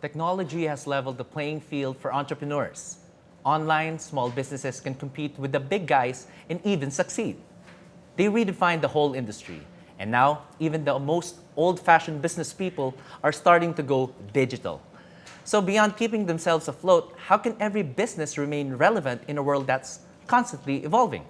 Technology has leveled the playing field for entrepreneurs. Online, small businesses can compete with the big guys and even succeed. They redefined the whole industry. And now, even the most old-fashioned business people are starting to go digital. So beyond keeping themselves afloat, how can every business remain relevant in a world that's constantly evolving?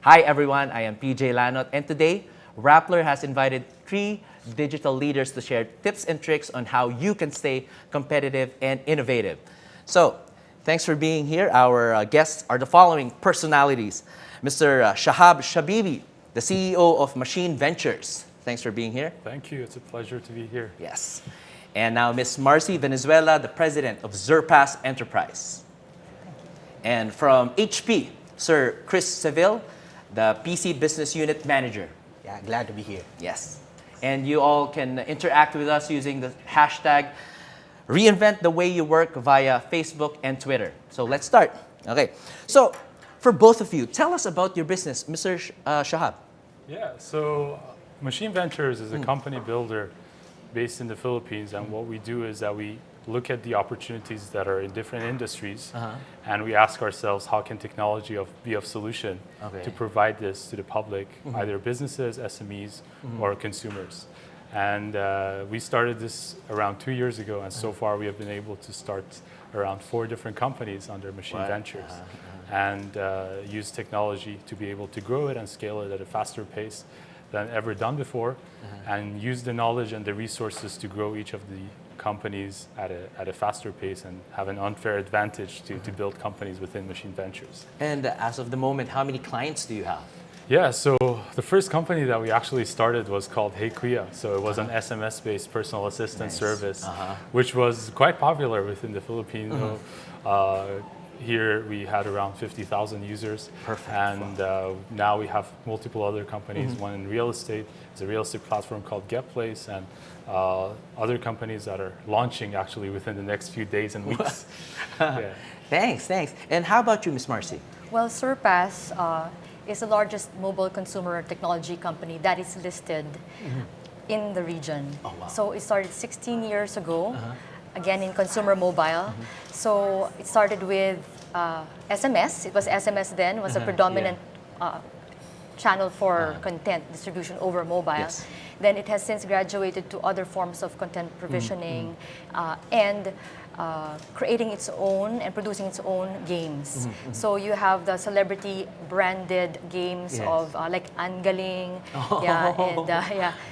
Hi everyone, I am PJ Lanot, and today, Rappler has invited 3 digital leaders to share tips and tricks on how you can stay competitive and innovative. So, thanks for being here. Our guests are the following personalities. Mr. Shahab Shabibi, the CEO of Machine Ventures. Thanks for being here. Thank you. It's a pleasure to be here. Yes. And now Ms. Marcy Venezuela, the president of Zurpass Enterprise. And from HP, Sir Chris Seville, the PC Business Unit Manager. Yeah, glad to be here. Yes. And you all can interact with us using the hashtag Reinvent the Way You Work via Facebook and Twitter. So let's start. Okay. So for both of you, tell us about your business, Mr. Shahab. Yeah, so Machine Ventures is a company builder based in the Philippines, and what we do is that we look at the opportunities that are in different industries, and we ask ourselves, how can technology be of solution to provide this to the public, either businesses, SMEs, or consumers. And we started this around 2 years ago, and so far we have been able to start around 4 different companies under Machine Ventures, and use technology to be able to grow it and scale it at a faster pace than ever done before, and use the knowledge and the resources to grow each of the companies at a faster pace and have an unfair advantage to build companies within Machine Ventures. And as of the moment, how many clients do you have? Yeah, so the first company that we actually started was called Hey Kuya. So it was an SMS-based personal assistant service, which was quite popular within the Philippines. Here we had around 50,000 users. Perfect. And now we have multiple other companies. One in real estate. It's a real estate platform called GetPlace, and other companies that are launching actually within the next few days and weeks. Yeah. Thanks. And how about you, Miss Marcy? Well, Surpass is the largest mobile consumer technology company that is listed in the region. Oh, wow. So it started 16 years ago, again in consumer mobile. So it started with SMS. It was SMS then, was a predominant channel for content distribution over mobile. Yes. Then it has since graduated to other forms of content provisioning and creating its own and producing its own games. So you have the celebrity branded games of like Angaling,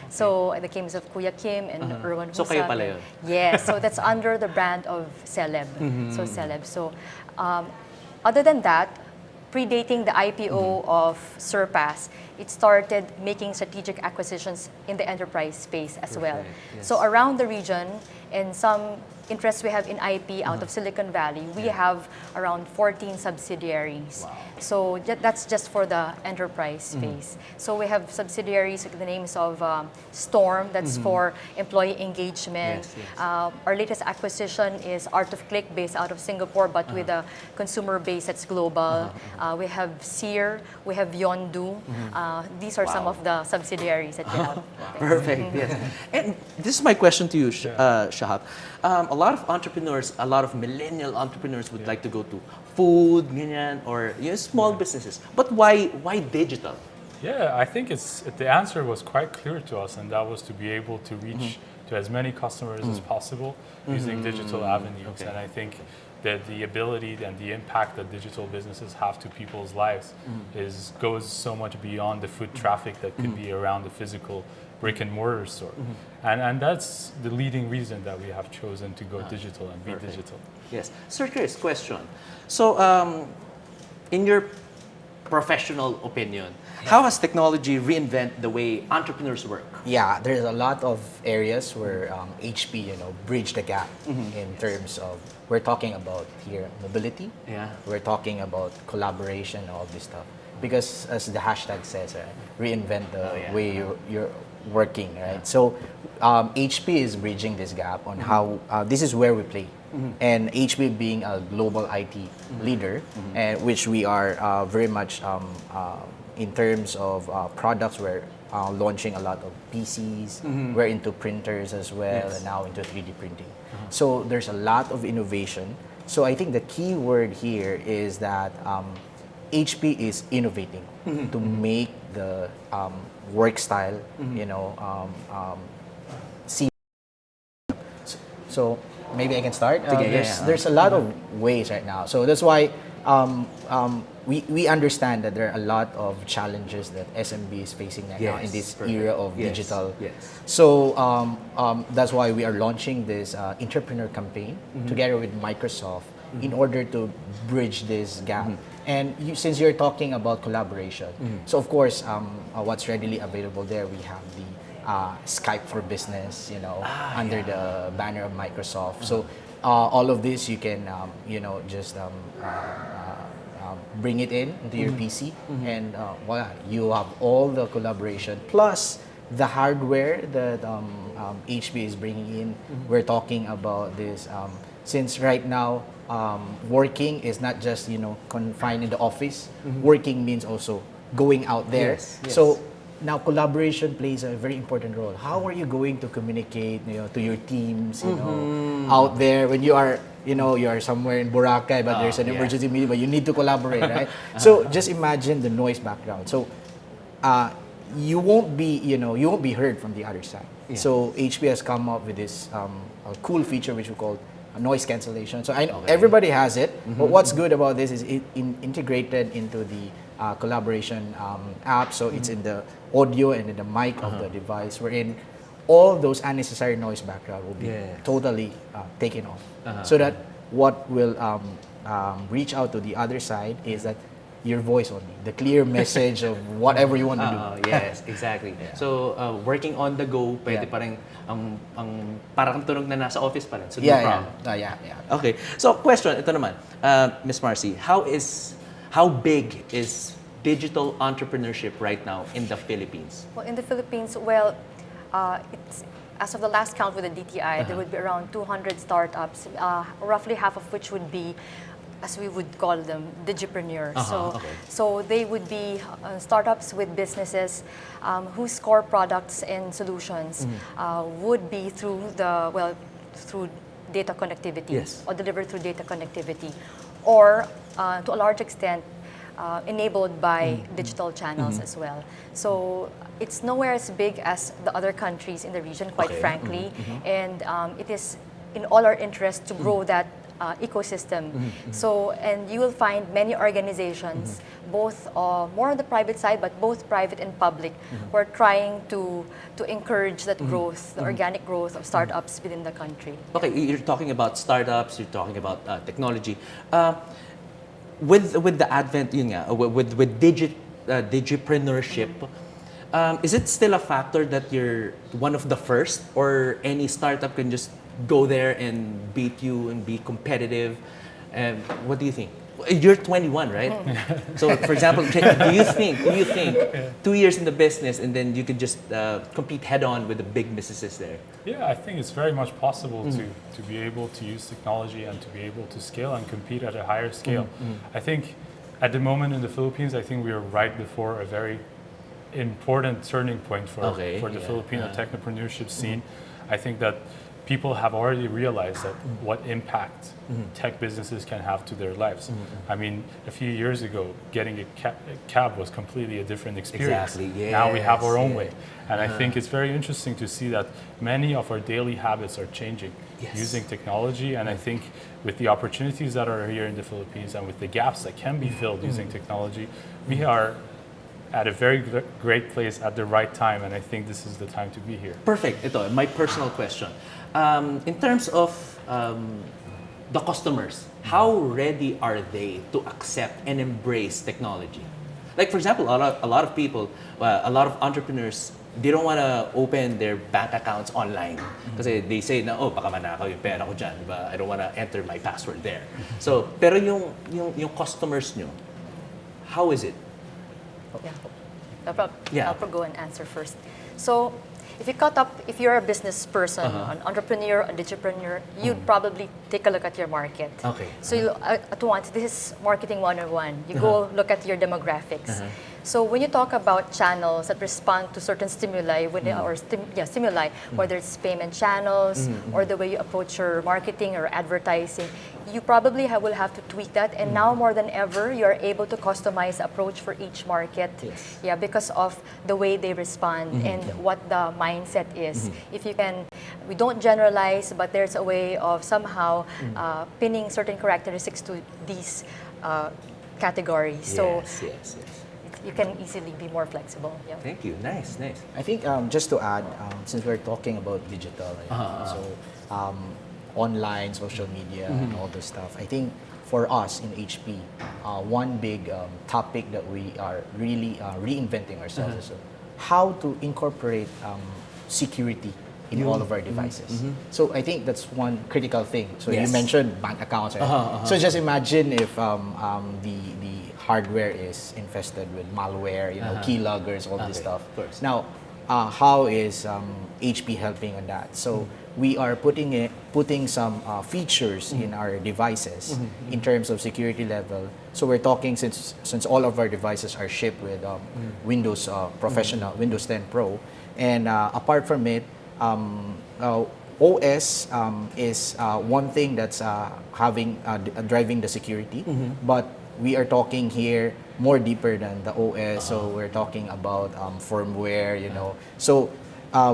So the games of Kuya Kim and Erwan So kayo Husab. pala yun? Yes, so that's under the brand of Celeb. So Celeb. So other than that, predating the IPO of Surpass, it started making strategic acquisitions in the enterprise space as well. Yes. So around the region, and some interests we have in IP out of Silicon Valley, we have around 14 subsidiaries. Wow. So that's just for the enterprise space. So we have subsidiaries, the names of Storm, that's for employee engagement. Our latest acquisition is Art of Click, based out of Singapore, but with a consumer base that's global. We have Sear, we have Yondu. These are some of the subsidiaries that we have. Perfect. Yes. And this is my question to you, Shahab. A lot of entrepreneurs, a lot of millennial entrepreneurs would like to go to food, ganyan, or small businesses. But why digital? Yeah, I think the answer was quite clear to us, and that was to be able to reach to as many customers as possible using digital avenues. And I think that the ability and the impact that digital businesses have to people's lives goes so much beyond the foot traffic that could be around the physical brick and mortar store. And that's the leading reason that we have chosen to go digital and be digital. Yes. Sir Chris, question. So, in your professional opinion, how has technology reinvented the way entrepreneurs work? Yeah, there's a lot of areas where HP, bridge the gap in terms of, we're talking about here mobility. Yeah. We're talking about collaboration, all this stuff. Because as the hashtag says, reinvent the way you're working, right? So HP is bridging this gap on how this is where we play. And HP being a global IT leader, which we are very much in terms of products where launching a lot of PCs. We're into printers as well, Yes. and now into 3D printing. So there's a lot of innovation. So I think the key word here is that HP is innovating to make the work style, see. So maybe I can start. There's a lot of ways right now. So that's why we understand that there are a lot of challenges that SMB is facing right now in this era of digital. Yes. So that's why we are launching this entrepreneur campaign together with Microsoft in order to bridge this gap. And since you're talking about collaboration, so of course, what's readily available there, we have the Skype for Business, under the banner of Microsoft. So all of this you can, just bring it into your PC, and voila, you have all the collaboration plus the hardware that HP is bringing in. We're talking about this since right now working is not just confined in the office. Working means also going out there. Yes. So now collaboration plays a very important role. How are you going to communicate to your teams out there when you are somewhere in Boracay but there's an emergency meeting but you need to collaborate, right? So just imagine the noise background. So you won't be heard from the other side. So HP has come up with this a cool feature which we call noise cancellation. So everybody has it, but what's good about this is it integrated into the collaboration app. So it's in the audio and in the mic of the device, wherein all those unnecessary noise background will be totally taken off. So that what will reach out to the other side is that your voice only, the clear message of whatever you want to do. Yes, exactly. So working on the go, pwede pa rin ang parang tunog na nasa office pa rin. So no problem. Okay. So question, ito naman, Ms. Marcy, how big is digital entrepreneurship right now in the Philippines? Well, in the Philippines, it's as of the last count with the DTI, there would be around 200 startups, roughly half of which would be, as we would call them, digipreneurs. So they would be startups with businesses whose core products and solutions would be through data connectivity, or delivered through data connectivity, or to a large extent enabled by digital channels as well. So it's nowhere as big as the other countries in the region, quite frankly, and it is in all our interest to grow that ecosystem. So, and you will find many organizations, both more on the private side, but both private and public, who are trying to encourage that growth, the organic growth of startups within the country. Okay, you're talking about startups, you're talking about technology. With the advent, with digipreneurship, is it still a factor that you're one of the first, or any startup can just go there and beat you and be competitive? What do you think? You're 21, right? So, for example, do you think 2 years in the business and then you could just compete head-on with the big businesses there? Yeah, I think it's very much possible to be able to use technology and to be able to scale and compete at a higher scale. I think at the moment in the Philippines, I think we are right before a very important turning point for the Filipino technopreneurship scene. I think that people have already realized that what impact tech businesses can have to their lives. I mean, a few years ago, getting a cab was completely a different experience. Exactly. Now we have our own way. And I think it's very interesting to see that many of our daily habits are changing using technology. And I think with the opportunities that are here in the Philippines and with the gaps that can be filled using technology, we are at a very great place at the right time, and I think this is the time to be here. Perfect. Ito, my personal question. In terms of the customers, how ready are they to accept and embrace technology? Like, for example, a lot of people, a lot of entrepreneurs, they don't want to open their bank accounts online kasi they say na, baka manakaw yung pera ko dyan, diba? I don't want to enter my password there. So, pero yung customers nyo, how is it? I'll go and answer first. So, if you're a business person, an entrepreneur, a digipreneur, you'd probably take a look at your market. Okay. So at once, this is marketing 101. You go look at your demographics. So when you talk about channels that respond to certain stimuli, stimuli, whether it's payment channels or the way you approach your marketing or advertising, you probably will have to tweak that. And now more than ever, you're able to customize the approach for each market. Yes. Yeah, because of the way they respond and what the mindset is. If you can, we don't generalize, but there's a way of somehow pinning certain characteristics to these categories. So yes. you can easily be more flexible. Yeah. Thank you. Nice. I think just to add, since we're talking about digital, right? So online, social media, and all this stuff, I think for us in HP, one big topic that we are really reinventing ourselves is how to incorporate security in all of our devices. So I think that's one critical thing. So you mentioned bank accounts, right? So just imagine if the hardware is infested with malware, keyloggers, all this stuff. Of course. Now, how is HP helping on that? So we are putting some features in our devices in terms of security level. So we're talking since all of our devices are shipped with Windows Professional, Windows 10 Pro, and apart from it, OS is one thing that's driving the security, but we are talking here more deeper than the OS. So we're talking about firmware, So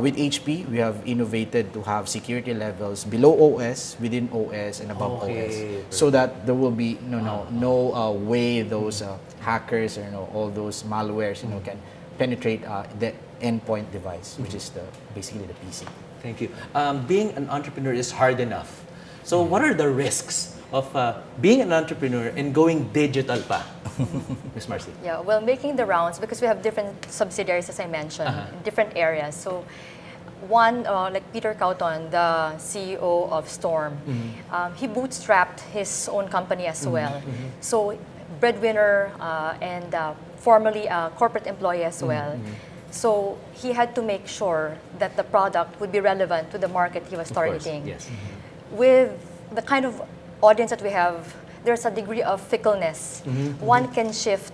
with HP, we have innovated to have security levels below OS, within OS, and above OS, so that there will be no way those hackers or all those malwares can penetrate the endpoint device, which is basically the PC. Thank you. Being an entrepreneur is hard enough. So what are the risks of being an entrepreneur and going digital pa? Ms. Marcy. Yeah, well, making the rounds, because we have different subsidiaries, as I mentioned, in different areas. So one, like Peter Cauton, the CEO of Storm, he bootstrapped his own company as well. So breadwinner and formerly a corporate employee as well. So he had to make sure that the product would be relevant to the market he was targeting. Yes. With the kind of audience that we have, there's a degree of fickleness. One can shift,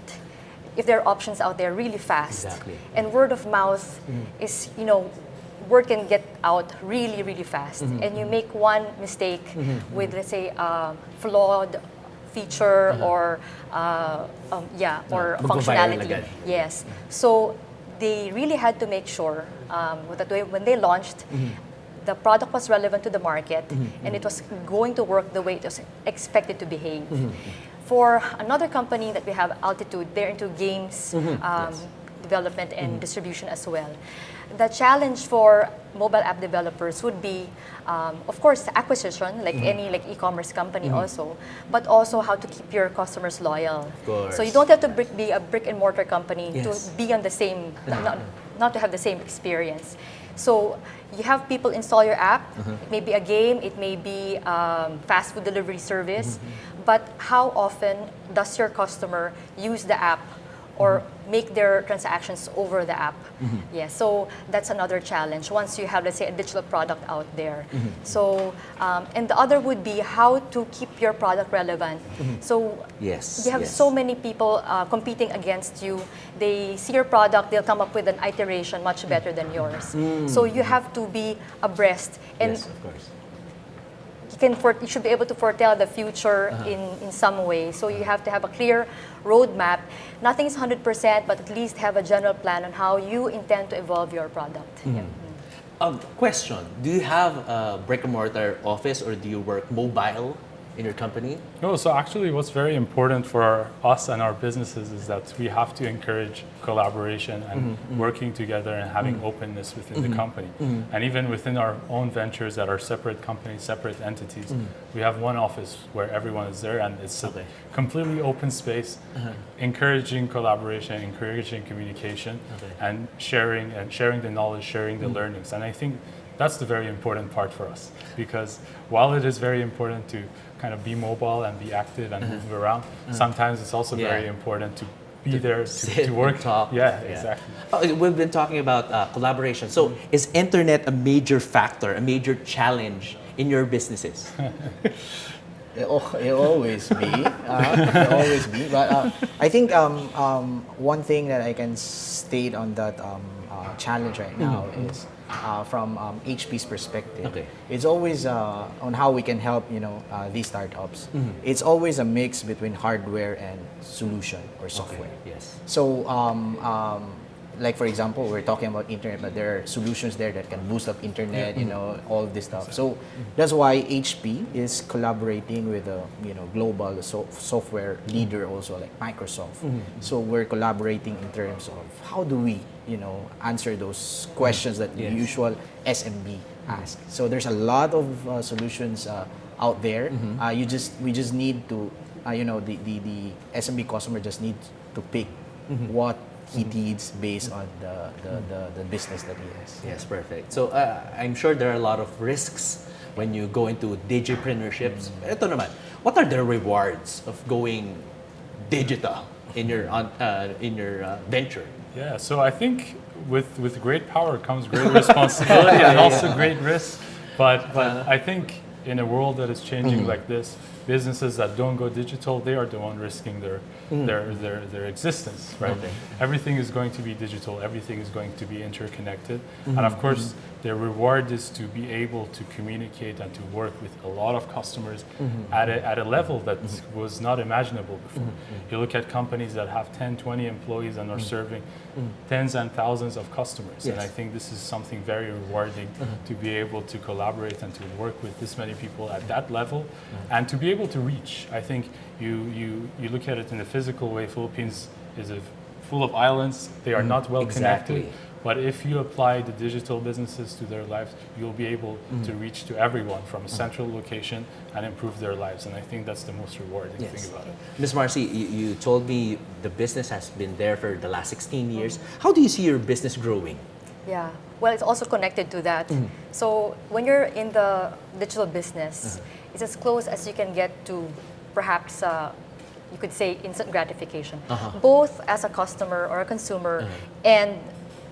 if there are options out there, really fast. Exactly. And word of mouth is, word can get out really, really fast. And you make one mistake with, let's say, flawed feature or functionality. Agad. Yes. So they really had to make sure that when they launched, the product was relevant to the market and it was going to work the way it was expected to behave. For another company that we have, Altitude, they're into games development and distribution as well. The challenge for mobile app developers would be, of course, acquisition, like any e-commerce company also, but also how to keep your customers loyal. Of course. So you don't have to be a brick and mortar company Yes. to be on the same, not to have the same experience. So you have people install your app. It may be a game, it may be fast food delivery service, but how often does your customer use the app or make their transactions over the app? Yeah, so that's another challenge once you have, let's say, a digital product out there. So, and the other would be how to keep your product relevant. So Yes. you have so many people competing against you. They see your product, they'll come up with an iteration much better than yours. So you have to be abreast. And Yes, of course. you should be able to foretell the future in some way. So you have to have a clear roadmap. Nothing is 100%, but at least have a general plan on how you intend to evolve your product. Question, do you have a brick and mortar office or do you work mobile in your company? No, so actually what's very important for us and our businesses is that we have to encourage collaboration and working together and having openness within the company. And even within our own ventures that are separate companies, separate entities, we have one office where everyone is there and it's a completely open space, encouraging collaboration, encouraging communication, and sharing the knowledge, sharing the learnings. And I think that's the very important part for us, because while it is very important to kind of be mobile and be active and move around, sometimes it's also very important to be there to work. Talk. Yeah, exactly. We've been talking about collaboration. So is internet a major factor, a major challenge in your businesses? It'll always be. It'll always be. But I think one thing that I can state on that challenge right now is from HP's perspective. Okay. It's always on how we can help these startups. It's always a mix between hardware and solution or software. Yes. So, like for example, we're talking about internet, but there are solutions there that can boost up internet, all of this stuff. So that's why HP is collaborating with a global software leader also like Microsoft. So we're collaborating in terms of how do we answer those questions that the usual SMB ask. So there's a lot of solutions out there. We just need to the SMB customer just needs to pick what he needs based on the business that he has. Yes, perfect. So I'm sure there are a lot of risks when you go into digipreneurship. Ito naman, what are the rewards of going digital in your venture? Yeah, so I think with great power comes great responsibility and also great risk. But I think in a world that is changing like this, businesses that don't go digital, they are the one risking their existence, right? Okay. Everything is going to be digital. Everything is going to be interconnected, and of course, their reward is to be able to communicate and to work with a lot of customers at a level that was not imaginable before. You look at companies that have 10, 20 employees and are serving tens and thousands of customers, and I think this is something very rewarding to be able to collaborate and to work with this many people at that level, and to be able to reach. I think you look at it in a physical way. Philippines is full of islands. They are not well connected. Exactly. But if you apply the digital businesses to their lives, you'll be able to reach to everyone from a central location and improve their lives. And I think that's the most rewarding thing about it. Ms. Marcy, you told me the business has been there for the last 16 years. How do you see your business growing? Yeah, well, it's also connected to that. So when you're in the digital business, it's as close as you can get to perhaps you could say instant gratification, both as a customer or a consumer and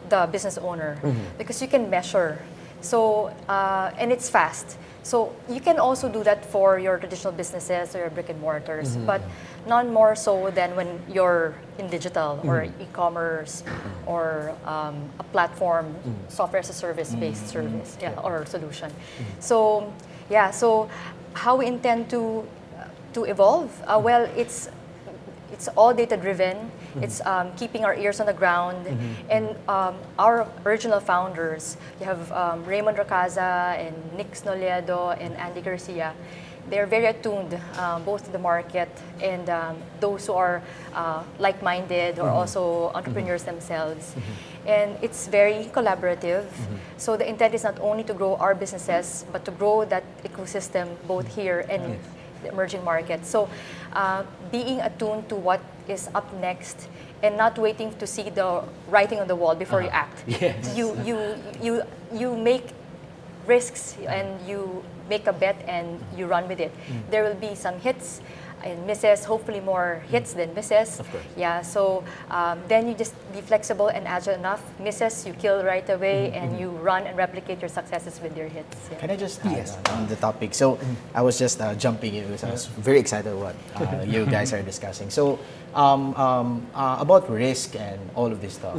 the business owner, because you can measure. So and it's fast. So you can also do that for your traditional businesses or your brick and mortars, but none more so than when you're in digital or e-commerce or a platform, software as a service based service or solution. So yeah, so how we intend to evolve? Well, it's all data driven. It's keeping our ears on the ground. And our original founders, you have Raymond Racaza and Nick Snoliedo and Andy Garcia. They're very attuned both to the market and those who are like-minded or also entrepreneurs themselves. And it's very collaborative. So the intent is not only to grow our businesses, but to grow that ecosystem both here and the emerging market. So being attuned to what is up next and not waiting to see the writing on the wall before you act. Yes. You make risks and you make a bet and you run with it. There will be some hits and misses, hopefully more hits than misses. Of course. Yeah, so then you just be flexible and agile enough. Misses, you kill right away and you run and replicate your successes with your hits. Yeah. Can I just add on the topic? So I was just jumping in because I was very excited what you guys are discussing. So about risk and all of this stuff,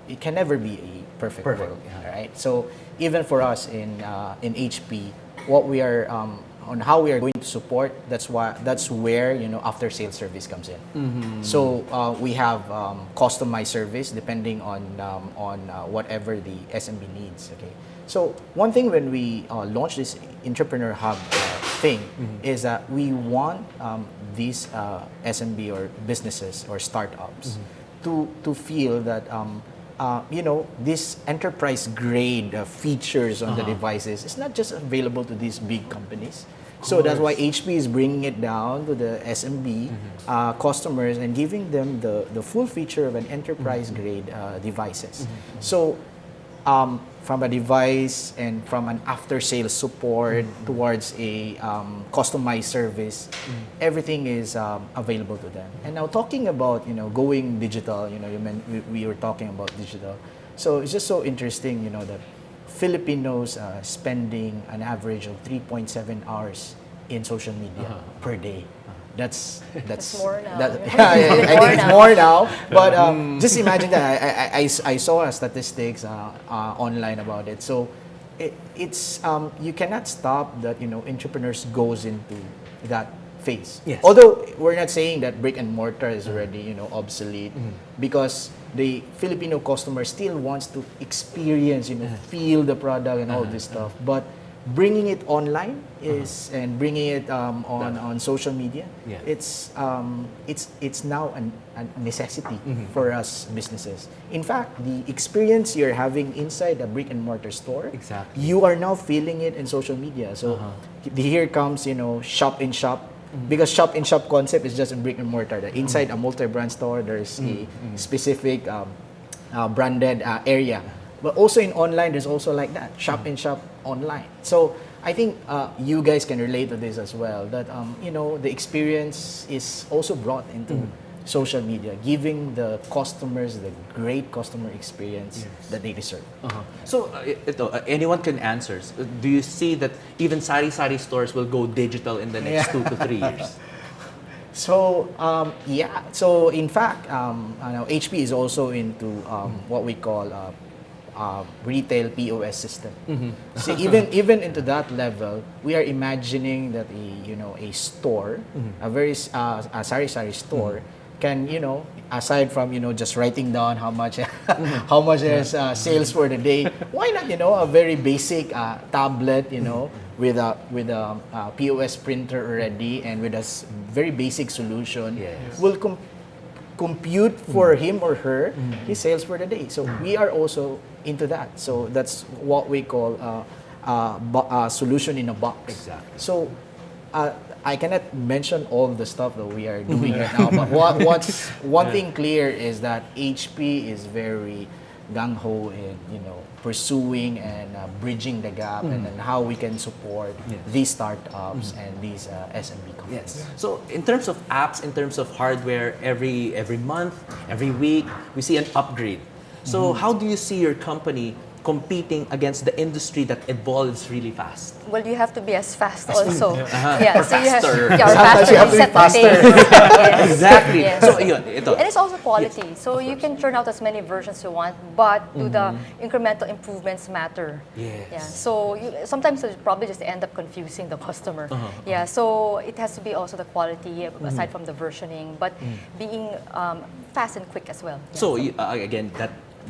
it can never be a perfect world, right? So even for us in HP, what we are on how we are going to support, that's where after sales service comes in. So we have customized service depending on whatever the SMB needs. Okay. So one thing when we launched this Entrepreneur Hub thing is that we want these SMB or businesses or startups to feel that this enterprise grade features on the devices is not just available to these big companies. So that's why HP is bringing it down to the SMB customers and giving them the full feature of an enterprise grade devices. So from a device and from an after sales support towards a customized service, everything is available to them. And now talking about going digital, we were talking about digital. So it's just so interesting, that Filipinos spending an average of 3.7 hours in social media per day. That's It's more now. I think it's more now. But just imagine that I saw statistics online about it. So it's you cannot stop that entrepreneurs goes into that phase. Yes. Although we're not saying that brick and mortar is already obsolete, because the Filipino customer still wants to experience, feel the product and all this stuff. But bringing it online is and bringing it on social media. Yeah. It's now a necessity for us businesses. In fact, the experience you're having inside a brick and mortar store, Exactly. you are now feeling it in social media. So here comes shop in shop. Because shop in shop concept is just in brick and mortar. Inside a multi-brand store, there's a specific branded area. But also in online, there's also like that, shop in shop online. So I think you guys can relate to this as well, that the experience is also brought into social media, giving the customers the great customer experience that they deserve. So, anyone can answer. Do you see that even sari-sari stores will go digital in the next 2 to 3 years? So yeah. So in fact, HP is also into what we call retail POS system. So even into that level, we are imagining that a store, a very a sari-sari store, can aside from just writing down how much how much there's sales for the day, why not a very basic tablet with a POS printer already, and with a very basic solution will compute for him or her his sales for the day. So we are also into that. So that's what we call a solution in a box. Exactly. So I cannot mention all the stuff that we are doing right now, but what's one thing clear is that HP is very gung-ho in pursuing and bridging the gap, and then how we can support these startups and these SMB companies. Yes. So in terms of apps, in terms of hardware, every month, every week, we see an upgrade. So how do you see your company competing against the industry that evolves really fast? Well, you have to be as fast also. Or So you have, faster. or faster. You have to be set the faster. pace. Yes. Exactly. Yes. So yun, ito. And it's also quality. So you can turn out as many versions you want, but do the incremental improvements matter? Yes. Yeah. So sometimes you probably just end up confusing the customer. Yeah. So it has to be also the quality aside from the versioning, but being fast and quick as well. Yeah. So again,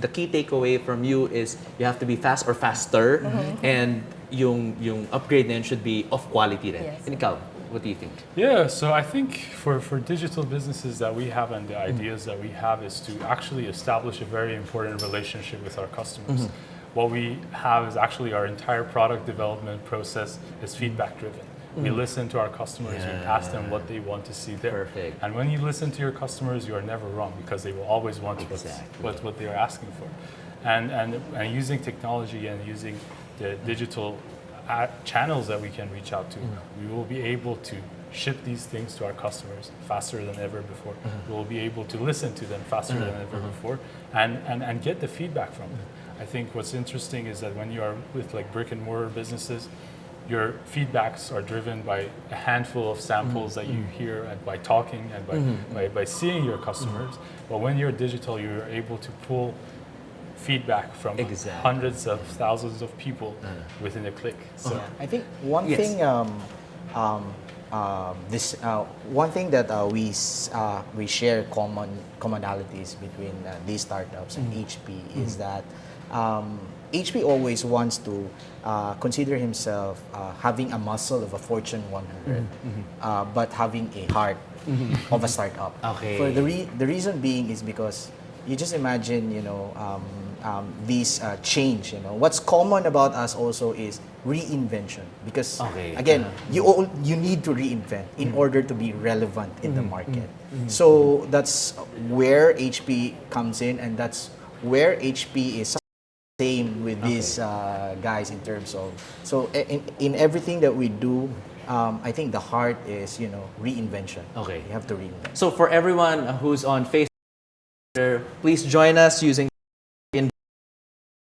the key takeaway from you is you have to be fast or faster, and yung upgrade na yun should be of quality rin. Yes. And ikaw, what do you think? Yeah, so I think for digital businesses that we have and the ideas that we have is to actually establish a very important relationship with our customers. What we have is actually our entire product development process is feedback driven. We listen to our customers, we ask them what they want to see there. Perfect. And when you listen to your customers, you are never wrong, because they will always want Exactly. what they are asking for. And using technology and using the digital channels that we can reach out to, we will be able to ship these things to our customers faster than ever before. We will be able to listen to them faster than ever before, and get the feedback from them. I think what's interesting is that when you are with like brick and mortar businesses, your feedbacks are driven by a handful of samples that you hear, and by talking and by seeing your customers. But when you're digital, you're able to pull feedback from hundreds of thousands of people within a click. So I think one thing one thing that we share commonalities between these startups and HP is that HP always wants to consider himself having a muscle of a Fortune 100, but having a heart of a startup. Okay. For the reason being is because you just imagine, these change. What's common about us also is reinvention, because again, you need to reinvent in order to be relevant in the market. So that's where HP comes in, and that's where HP is same with these guys in terms of, so in everything that we do, I think the heart is reinvention. Okay. You have to reinvent. So for everyone who's on Facebook, please join us using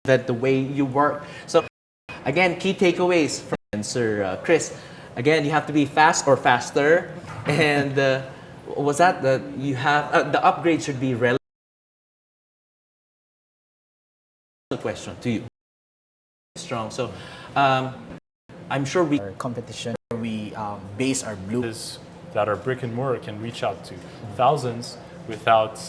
the way you work. So again, key takeaways from Sir Chris. Again, you have to be fast or faster. And was that the you have the upgrade should be relevant? Question to you. Strong. So I'm sure we Our competition, we base our blue. That are brick and mortar can reach out to thousands without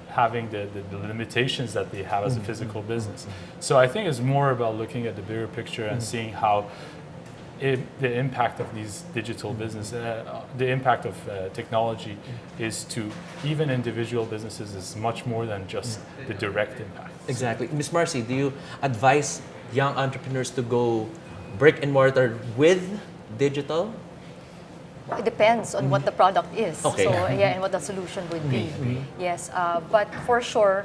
having the limitations that they have as a physical business. So I think it's more about looking at the bigger picture and seeing how the impact of these digital business, the impact of technology is to even individual businesses is much more than just the direct impact. exactly. Miss Marcy, do you advise young entrepreneurs to go brick and mortar with digital? It depends on what the product is. Okay. So yeah, and what the solution would be. Yes, but for sure,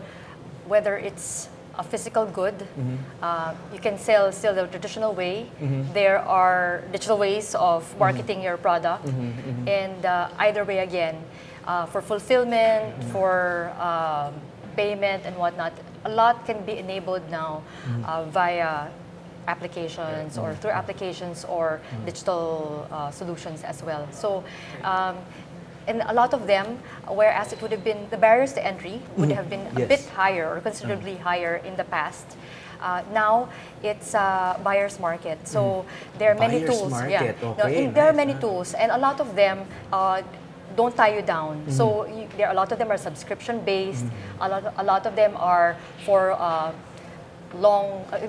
whether it's a physical good, you can sell still the traditional way. There are digital ways of marketing your product, and either way again, for fulfillment, for payment and whatnot, a lot can be enabled now via applications or through applications or digital solutions as well. So, and a lot of them, whereas it would have been, the barriers to entry would have been a Yes. bit higher or considerably higher in the past. Now it's a buyer's market. So there are many Buyer's tools. market, No, okay, there are nice, many tools, and a lot of them don't tie you down. So there, a lot of them are subscription based. A lot of them are for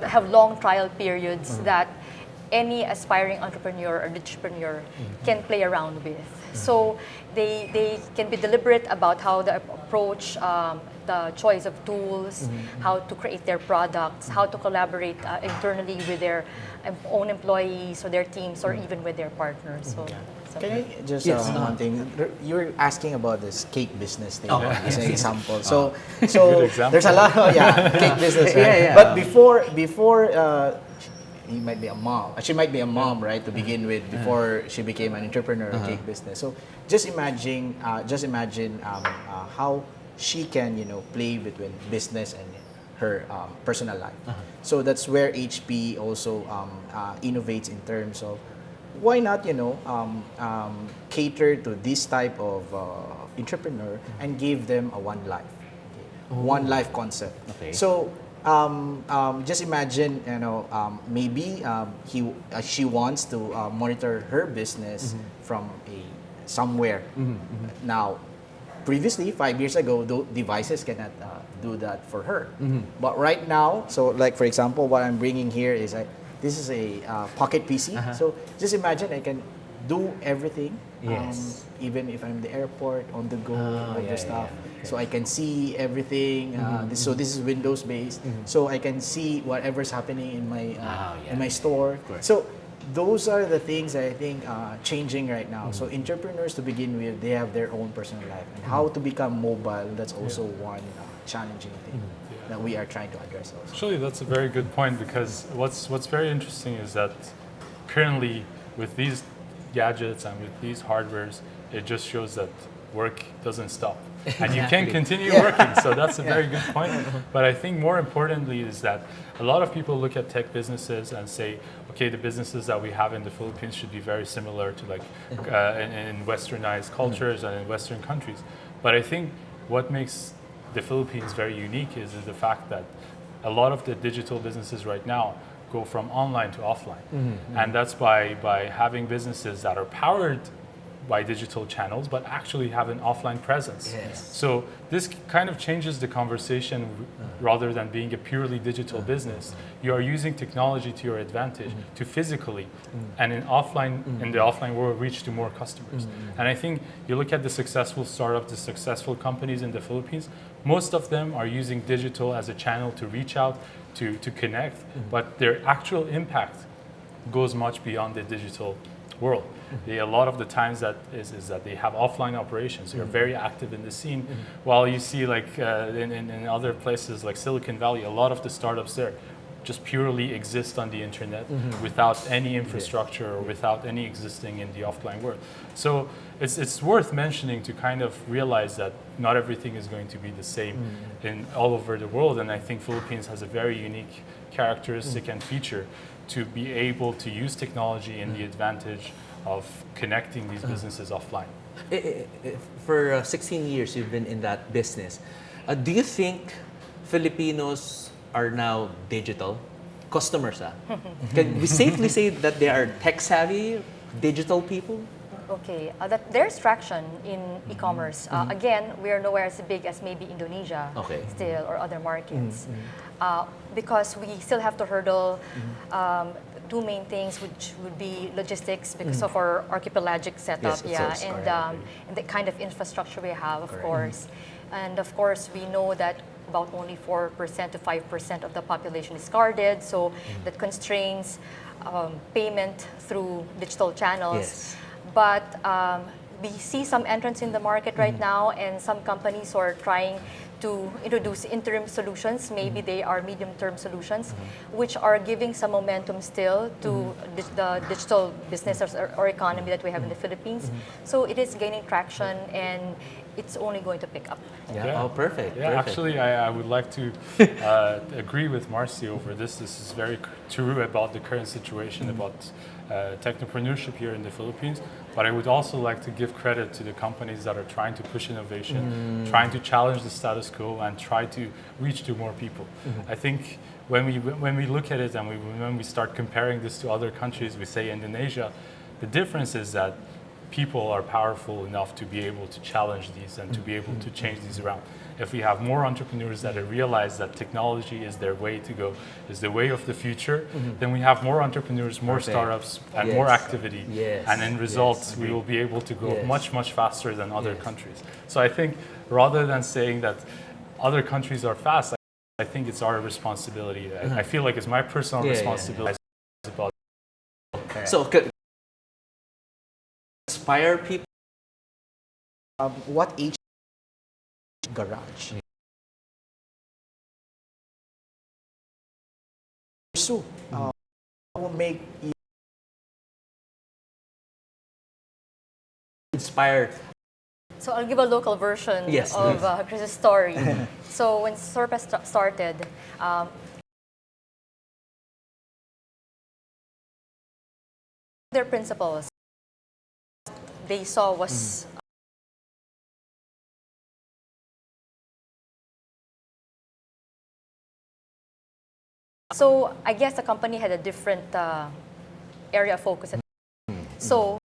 have long trial periods that any aspiring entrepreneur or entrepreneur can play around with. So they can be deliberate about how they approach the choice of tools, how to create their products, how to collaborate internally with their own employees or their teams or even with their partners. So, Can I just Yes. one thing? You were asking about this cake business thing as an example. Good So example. there's a lot of cake business. Right? Yeah, yeah. But before he might be a mom. She might be a mom, right, to begin with, before she became an entrepreneur of cake business. So just imagine how she can play between business and her personal life. So that's where HP also innovates in terms of why not cater to this type of entrepreneur and give them a one life, one life concept. Okay. So just imagine maybe she wants to monitor her business from somewhere. Now, previously 5 years ago, devices cannot do that for her. But right now, so like for example, what I'm bringing here is this is a pocket PC. So just imagine I can do everything, Yes. even if I'm in the airport, on the go, all yeah, the stuff. yeah. So I can see everything. So this is Windows based. So I can see whatever's happening in my in my store. Correct. So those are the things that I think changing right now. So entrepreneurs, to begin with, they have their own personal life, and how to become mobile. That's also one challenging thing that we are trying to address also. Actually, that's a very good point, because what's very interesting is that currently with these gadgets and with these hardwares, it just shows that work doesn't stop. And you can continue working, so that's a very good point. But I think more importantly is that a lot of people look at tech businesses and say, okay, the businesses that we have in the Philippines should be very similar to like in westernized cultures and in Western countries. But I think what makes the Philippines very unique is the fact that a lot of the digital businesses right now go from online to offline. And that's by having businesses that are powered by digital channels, but actually have an offline presence. Yes. So this kind of changes the conversation. Rather than being a purely digital business, you are using technology to your advantage to physically and in the offline world reach to more customers. And I think you look at the successful startups, the successful companies in the Philippines, most of them are using digital as a channel to reach out, to connect, but their actual impact goes much beyond the digital world. A lot of the times that they have offline operations. They're very active in the scene. While you see like in other places like Silicon Valley, a lot of the startups there just purely exist on the internet without any infrastructure or without any existing in the offline world. So it's worth mentioning to kind of realize that not everything is going to be the same in all over the world. And I think Philippines has a very unique characteristic and feature to be able to use technology and the advantage of connecting these businesses offline. For 16 years, you've been in that business. Do you think Filipinos are now digital customers? Can we safely say that they are tech-savvy, digital people? Okay, that there's traction in e-commerce. Again, we are nowhere as big as maybe Indonesia still or other markets. Because we still have to hurdle two main things, which would be logistics because of our archipelagic setup, and the kind of infrastructure we have, of course. And of course, we know that about only 4% to 5% of the population is carded, so that constrains payment through digital channels. But we see some entrants in the market right now, and some companies who are trying to introduce interim solutions. Maybe they are medium-term solutions, which are giving some momentum still to the digital business or economy that we have in the Philippines. So it is gaining traction, and it's only going to pick up. Oh, perfect. Yeah, perfect. actually, I would like to agree with Marcy over this. This is very true about the current situation about technopreneurship here in the Philippines. But I would also like to give credit to the companies that are trying to push innovation, trying to challenge the status quo, and try to reach to more people. I think when we look at it and when we start comparing this to other countries, we say Indonesia, the difference is that people are powerful enough to be able to challenge these and to be able to change these around. If we have more entrepreneurs that realize that technology is their way to go, is the way of the future, then we have more entrepreneurs, more startups, and more activity. And in results, we will be able to go much, much faster than other countries. So I think rather than saying that other countries are fast, I think it's our responsibility. I feel like it's my personal responsibility. About So, inspire people. What age garage? So, will make you Inspired. So I'll give a local version of Chris's story. So when Surpass started, their principles they saw was so I guess the company had a different area of focus. So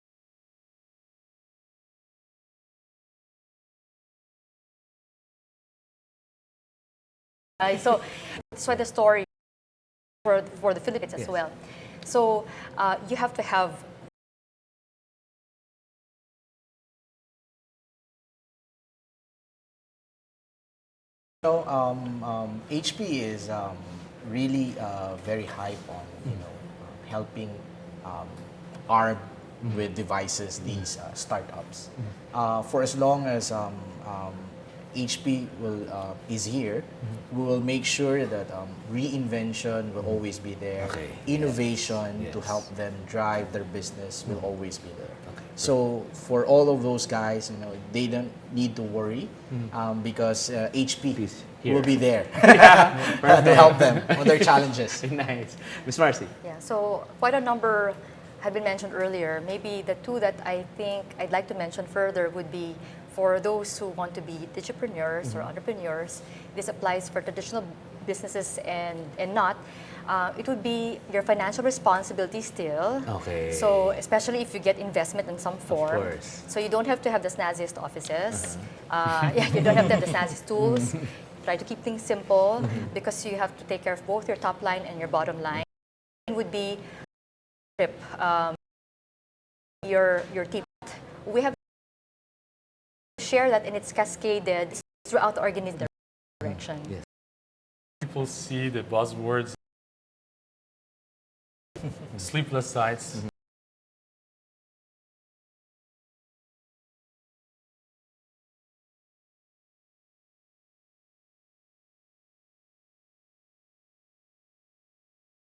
so that's why the story for the Philippines as well. So you have to have HP is really very hype on helping arm with devices these startups. For as long as HP is here, we will make sure that reinvention will always be there. Innovation to help them drive their business will always be there. So for all of those guys, they don't need to worry because HP will be there to help them on their challenges. Nice. Ms. Marcy. Yeah, so quite a number had been mentioned earlier. Maybe the two that I think I'd like to mention further would be for those who want to be digipreneurs or entrepreneurs. This applies for traditional businesses and not. It would be your financial responsibility still. So especially if you get investment in some form. Of course. So you don't have to have the snazziest offices. You don't have to have the snazziest tools. Try to keep things simple because you have to take care of both your top line and your bottom line. It would be your team. We have to share that, and it's cascaded throughout the organization direction. people see the buzzwords, sleepless nights,